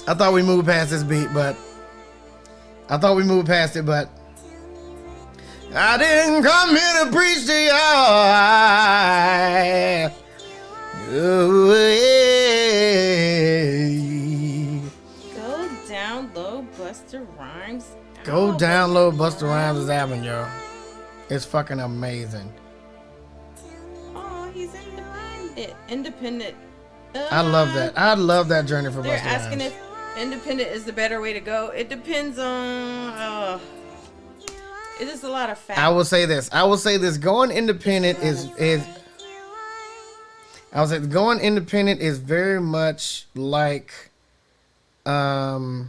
I thought we moved past this beat, but I thought we moved past it, but I didn't come here to preach to you. Go down low, Busta Rhymes. Go down low, Busta Rhymes' album, yo. It's fucking amazing. Oh, he's independent. I love that. I love that journey for Busta Rhymes. They're asking if independent is the better way to go. It depends on. It is a lot of factors. I will say this. Going independent is. I would say going independent is very much like, Bill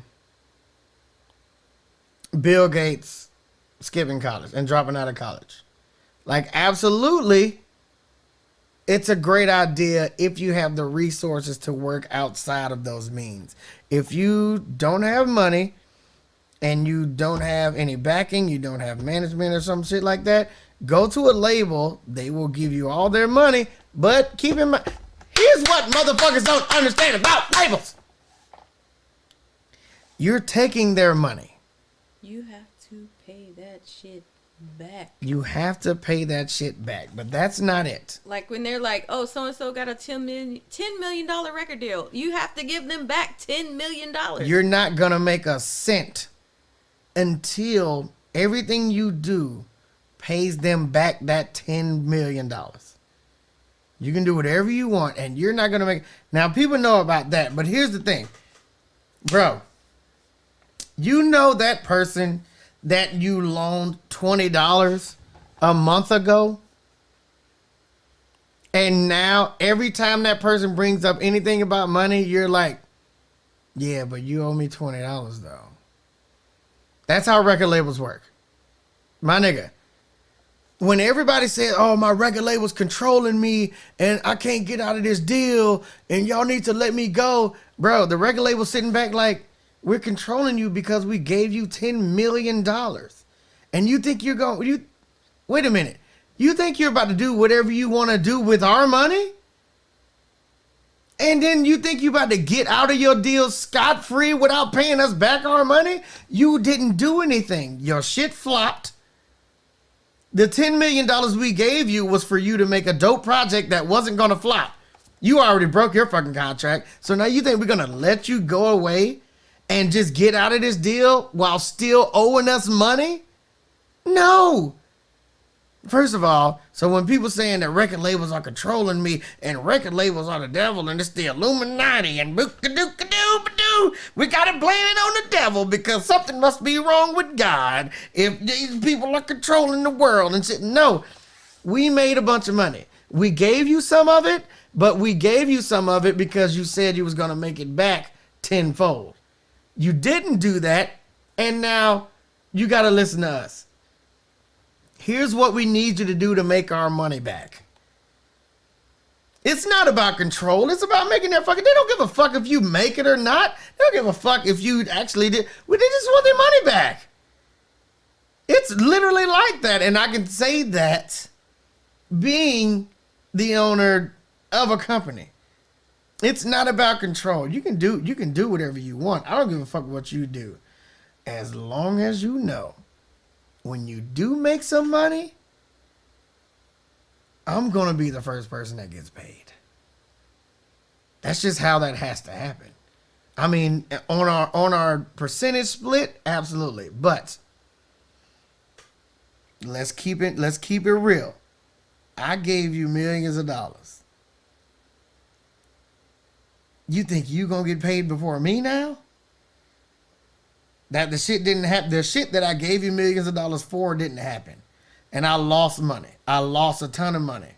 Gates skipping college and dropping out of college. Like, absolutely, it's a great idea if you have the resources to work outside of those means. If you don't have money and you don't have any backing, you don't have management or some shit like that, go to a label. They will give you all their money, but keep in mind, here's what motherfuckers don't understand about labels. You're taking their money. You have to pay that shit back. You have to pay that shit back, but that's not it. Like when they're like, oh, so-and-so got a $10 million record deal. You have to give them back $10 million. You're not going to make a cent until everything you do pays them back that $10 million. You can do whatever you want, and you're not going to make... Now, people know about that, but here's the thing. Bro, you know that person that you loaned $20 a month ago? And now, every time that person brings up anything about money, you're like, yeah, but you owe me $20, though. That's how record labels work. My nigga. When everybody said, oh, my record label's controlling me and I can't get out of this deal and y'all need to let me go. Bro, the record label's sitting back like, we're controlling you because we gave you $10 million. And you think you're going, wait a minute. You think you're about to do whatever you want to do with our money? And then you think you're about to get out of your deal scot-free without paying us back our money? You didn't do anything. Your shit flopped. The $10 million we gave you was for you to make a dope project that wasn't going to flop. You already broke your fucking contract. So now you think we're going to let you go away and just get out of this deal while still owing us money? No. First of all, so when people saying that record labels are controlling me and record labels are the devil and it's the Illuminati and book-a-dook-a-doo-ba-doo, we gotta blame it on the devil because something must be wrong with God if these people are controlling the world and shit. No, we made a bunch of money. We gave you some of it, but we gave you some of it because you said you was gonna make it back tenfold. You didn't do that, and now you gotta listen to us. Here's what we need you to do to make our money back. It's not about control. It's about making that fucking... They don't give a fuck if you make it or not. They don't give a fuck if you actually did. Well, they just want their money back. It's literally like that. And I can say that being the owner of a company. It's not about control. You can do whatever you want. I don't give a fuck what you do. As long as you know, when you do make some money, I'm going to be the first person that gets paid. That's just how that has to happen. I mean, on our percentage split, absolutely. But let's keep it real. I gave you millions of dollars. You think you going to get paid before me now? That the shit didn't happen. The shit that I gave you millions of dollars for didn't happen. And I lost money. I lost a ton of money.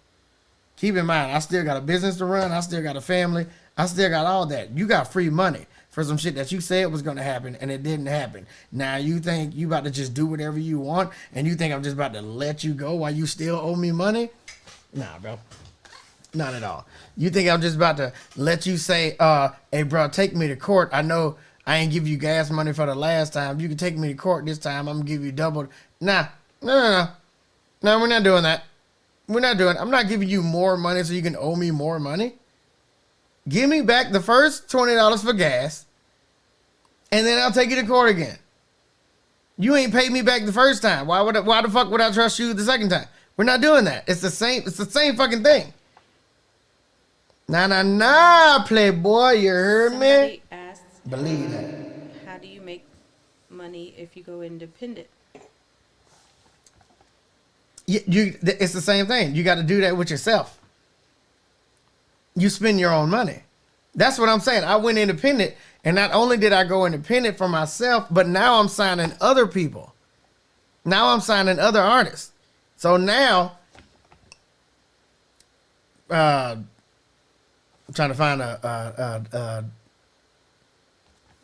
Keep in mind, I still got a business to run. I still got a family. I still got all that. You got free money for some shit that you said was going to happen and it didn't happen. Now you think you about to just do whatever you want and you think I'm just about to let you go while you still owe me money? Nah, bro. Not at all. You think I'm just about to let you say, hey, bro, take me to court. I know I ain't give you gas money for the last time. You can take me to court this time. I'm going to give you double. Nah. No, we're not doing that. I'm not giving you more money so you can owe me more money. Give me back the first $20 for gas. and then I'll take you to court again. You ain't paid me back the first time. Why the fuck would I trust you the second time? We're not doing that. It's the same fucking thing. Nah, playboy, you heard Somebody me? asks, Believe that. how do you make money if you go independent? It's the same thing. You got to do that with yourself. You spend your own money. That's what I'm saying. I went independent, and not only did I go independent for myself, but now I'm signing other people. Now I'm signing other artists. So now, I'm trying to find a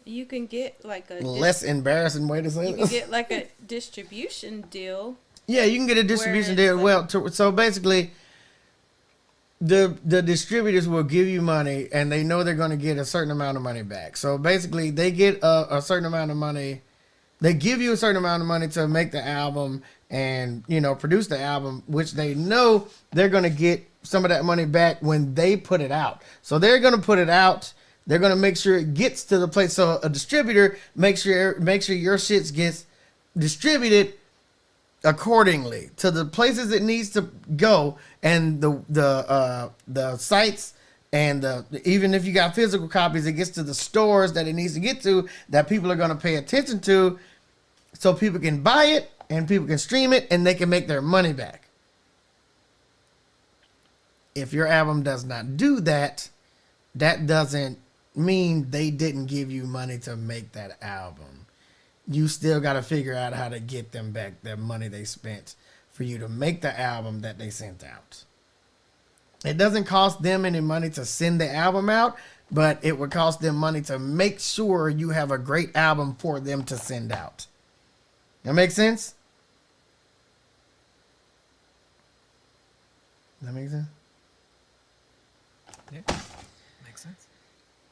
You can get like a less embarrassing way to say you this. can get like a distribution deal. Yeah, you can get a distribution Whereas, deal. Well, so basically, the distributors will give you money, and they know they're going to get a certain amount of money back. So basically, they get a certain amount of money. They give you a certain amount of money to make the album and, produce the album, which they know they're going to get some of that money back when they put it out. So they're going to put it out. They're going to make sure it gets to the place. So a distributor makes sure your shit gets distributed accordingly to the places it needs to go, and the sites, and even if you got physical copies, it gets to the stores that it needs to get to, that people are going to pay attention to, so people can buy it and people can stream it and they can make their money back. If your album does not do that, that doesn't mean they didn't give you money to make that album. You still got to figure out how to get them back that money they spent for you to make the album that they sent out. It doesn't cost them any money to send the album out, but it would cost them money to make sure you have a great album for them to send out. That makes sense? That makes sense? Yeah, makes sense.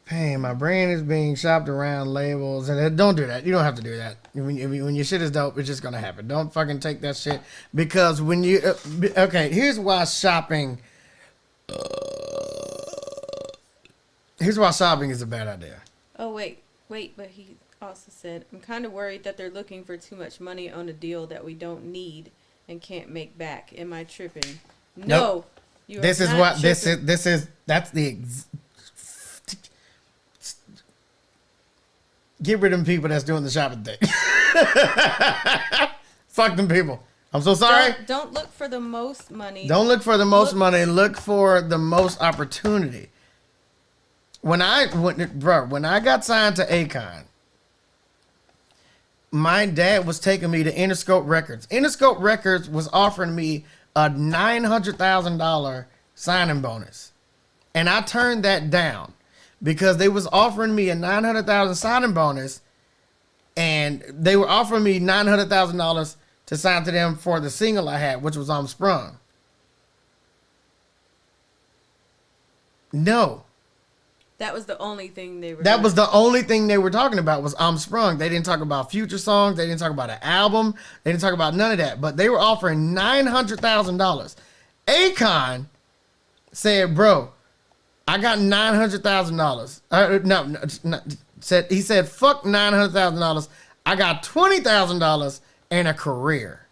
Hey, my brain is being shopped around labels, and don't do that. You don't have to do that. When your shit is dope, it's just gonna happen. Don't fucking take that shit, because when you okay, here's why shopping. Here's why shopping is a bad idea. Oh wait, but he also said, I'm kind of worried that they're looking for too much money on a deal that we don't need and can't make back. Am I tripping? No, Nope. you are This is not what tripping. this is. That's the. Get rid of them people that's doing the shopping thing. Fuck them people. I'm so sorry. Don't look for the most money. Don't look for the most money. Look for the most opportunity. When I got signed to Akon, my dad was taking me to Interscope Records. Interscope Records was offering me a $900,000 signing bonus, and I turned that down because they was offering me a $900,000 signing bonus, and they were offering me $900,000 to sign to them for the single I had, which was I'm Sprung. No. That was the only thing they were. That was the only thing they were talking about was I'm Sprung. They didn't talk about future songs. They didn't talk about an album. They didn't talk about none of that. But they were offering $900,000. Akon said, bro, I got $900,000. He said, fuck $900,000. I got $20,000 and a career.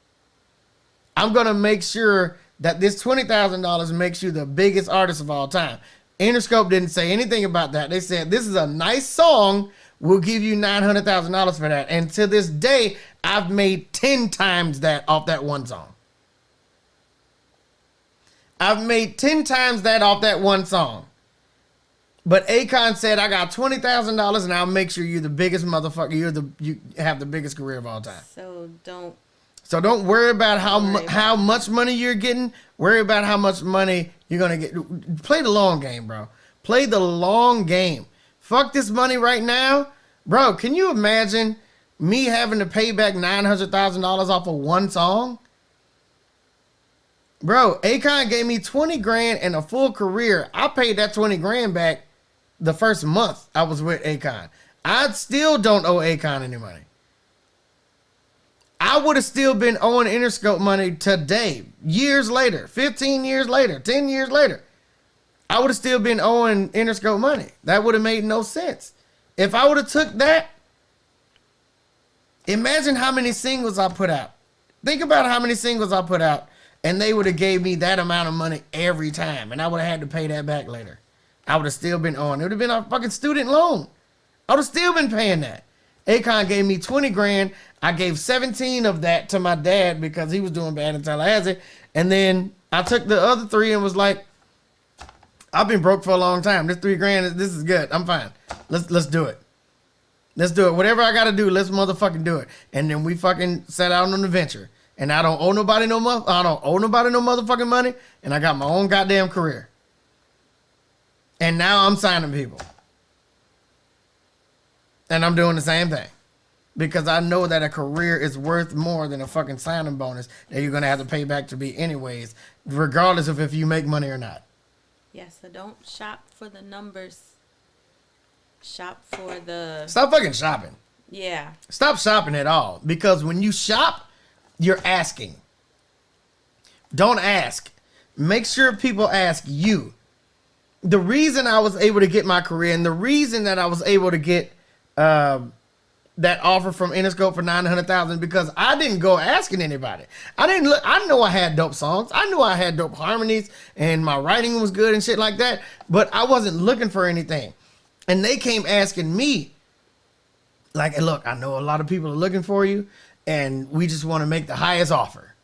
I'm going to make sure that this $20,000 makes you the biggest artist of all time. Interscope didn't say anything about that. They said, this is a nice song. We'll give you $900,000 for that. And to this day, I've made 10 times that off that one song. I've made 10 times that off that one song. But Akon said, I got $20,000 and I'll make sure you're the biggest motherfucker. You have the biggest career of all time. So don't worry about how much money you're getting. Worry about how much money you're going to get. Play the long game, bro. Play the long game. Fuck this money right now. Bro, can you imagine me having to pay back $900,000 off of one song? Bro, Akon gave me 20 grand and a full career. I paid that 20 grand back the first month I was with Akon. I still don't owe Akon any money. I would have still been owing Interscope money today, years later, 15 years later, 10 years later. I would have still been owing Interscope money. That would have made no sense. If I would have took that Imagine how many singles I put out. Think about how many singles I put out, and they would have gave me that amount of money every time, and I would have had to pay that back later. I would have still been on. It would have been a fucking student loan. I would have still been paying that. Akon gave me 20 grand. I gave 17 of that to my dad because he was doing bad in Tallahassee. And then I took the other 3 and was like, I've been broke for a long time. This 3 grand, this is good. I'm fine. Let's do it. Let's do it. Whatever I gotta do, let's motherfucking do it. And then we fucking set out on the venture. And I don't owe nobody no motherfucking money. And I got my own goddamn career. And now I'm signing people. And I'm doing the same thing. Because I know that a career is worth more than a fucking signing bonus that you're going to have to pay back to me anyways, regardless of if you make money or not. Yeah, so don't shop for the numbers. Shop for the... Stop fucking shopping. Yeah. Stop shopping at all. Because when you shop, you're asking. Don't ask. Make sure people ask you. The reason I was able to get my career and the reason that I was able to get that offer from Interscope for $900,000 because I didn't go asking anybody. I didn't look. I know I had dope songs. I knew I had dope harmonies and my writing was good and shit like that. But I wasn't looking for anything. And they came asking me, like, hey, look, I know a lot of people are looking for you, and we just want to make the highest offer.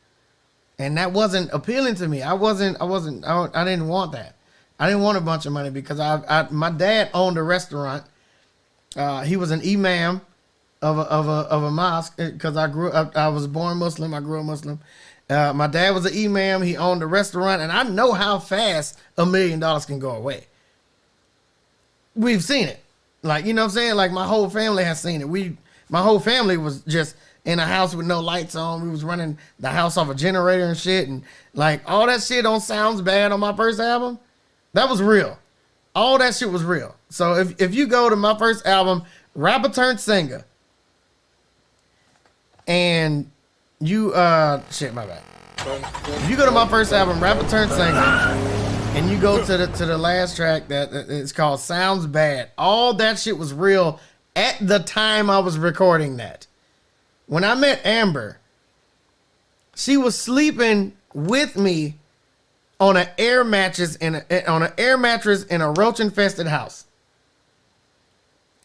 And that wasn't appealing to me. I didn't want that. I didn't want a bunch of money because my dad owned a restaurant. He was an imam of a mosque because I was born Muslim. I grew up Muslim. My dad was an imam. He owned a restaurant, and I know how fast $1 million can go away. We've seen it. Like, you know what I'm saying? Like, my whole family has seen it. My whole family was just in a house with no lights on. We was running the house off a generator and shit. And, like, all that shit on Sounds Bad on my first album, that was real. All that shit was real. So if you go to my first album, Rapper Turned Singer, and you, shit, my bad. If you go to my first album, Rapper Turned Singer, and you go to the last track that it's called Sounds Bad, all that shit was real at the time I was recording that. When I met Amber, she was sleeping with me on an air mattress in a roach infested house.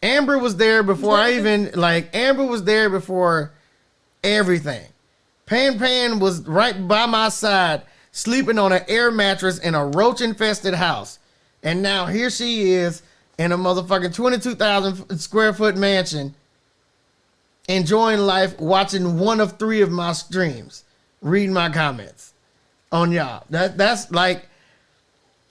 Amber was there before Amber was there before everything. Pan was right by my side, sleeping on an air mattress in a roach infested house. And now here she is in a motherfucking 22,000 square foot mansion, enjoying life, watching one of 3 of my streams, reading my comments on y'all. That's like,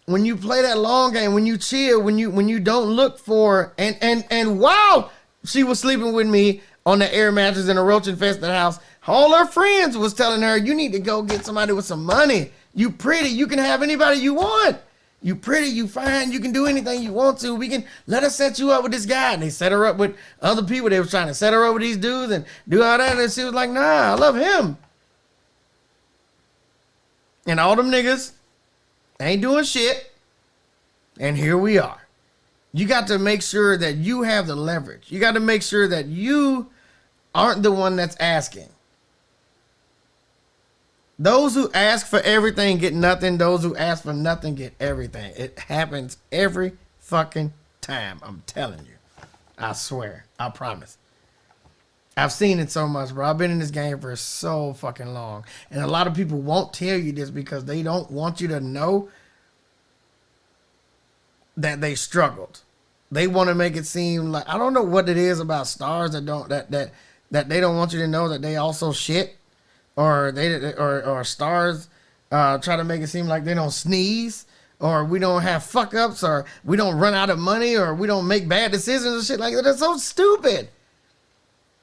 when you play that long game, when you chill, when you don't look for, and wow, she was sleeping with me on the air mattress in a roach infested house. All her friends was telling her, you need to go get somebody with some money. You pretty, you can have anybody you want. You pretty, you fine, you can do anything you want to. We can let us set you up with this guy. And they set her up with other people. They were trying to set her up with these dudes and do all that. And she was like, nah, I love him. And all them niggas ain't doing shit. And here we are. You got to make sure that you have the leverage. You got to make sure that you aren't the one that's asking. Those who ask for everything get nothing. Those who ask for nothing get everything. It happens every fucking time. I'm telling you. I swear. I promise. I've seen it so much, bro. I've been in this game for so fucking long. And a lot of people won't tell you this because they don't want you to know that they struggled. They want to make it seem like, I don't know what it is about stars that they don't want you to know that they also shit. Or stars try to make it seem like they don't sneeze, or we don't have fuck ups, or we don't run out of money, or we don't make bad decisions and shit like that. That's so stupid.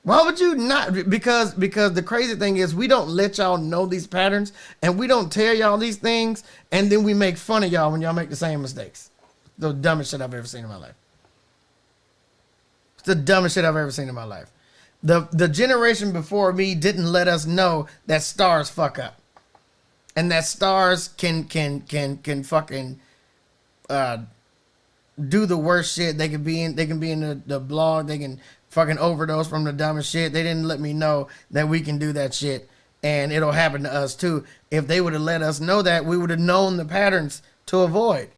Why would you not? Because the crazy thing is we don't let y'all know these patterns, and we don't tell y'all these things, and then we make fun of y'all when y'all make the same mistakes. The dumbest shit I've ever seen in my life. It's the dumbest shit I've ever seen in my life. The generation before me didn't let us know that stars fuck up, and that stars can fucking do the worst shit. They can be in the blog. They can fucking overdose from the dumbest shit. They didn't let me know that we can do that shit and it'll happen to us too. If they would have let us know that, we would have known the patterns to avoid.